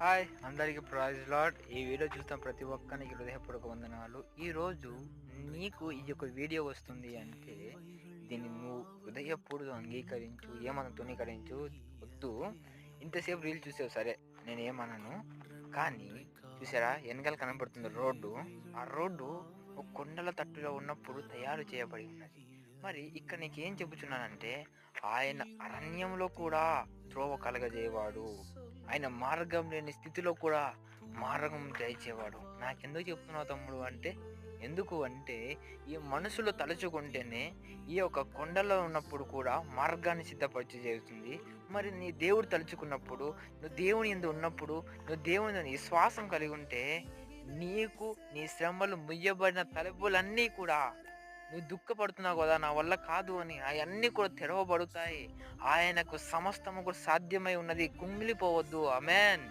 Hi అందరికీ praise lord. ఈ video చూస్తున్న ప్రతి ఒక్కరికి హృదయపూర్వక వందనాలు. ఈరోజు నీకు ఈ యొక్క వీడియో వస్తుంది అంటే దీన్ని నువ్వు హృదయపూర్వక అంగీకరించు, ఏమన్నా తునీకరించు వద్దు. ఇంతసేపు రీల్ చూసావు సరే, నేనేమనను. కానీ చూసారా, వెనకాల కనబడుతుంది రోడ్డు. ఆ రోడ్డు ఒక కొండల తట్టులో ఉన్నప్పుడు తయారు చేయబడి ఉన్నది. మరి ఇక్కడ నీకేం చెబుతున్నానంటే, ఆయన అరణ్యంలో కూడా త్రోవ కలగజేయవాడు, ఆయన మార్గం లేని స్థితిలో కూడా మార్గం దయచేవాడు. నాకెందుకు చెప్తున్నావు తమ్ముడు అంటే, ఎందుకు అంటే ఈ మనసులో తలుచుకుంటేనే ఈ యొక్క కొండలో ఉన్నప్పుడు కూడా మార్గాన్ని సిద్ధపరిచి చేస్తుంది. మరి నీ దేవుడు తలుచుకున్నప్పుడు, నువ్వు దేవుని యందు ఉన్నప్పుడు, నువ్వు దేవుని విశ్వాసం కలిగి ఉంటే నీకు నీ శ్రమలు ముయ్యబడిన తలుపులన్నీ కూడా, నువ్వు దుఃఖపడుతున్నావు కదా నా వల్ల కాదు అని, అవన్నీ కూడా తెరవబడతాయి. ఆయనకు సమస్తము కూడా సాధ్యమై ఉన్నది. కుంగిలిపోవద్దు. ఆమేన్.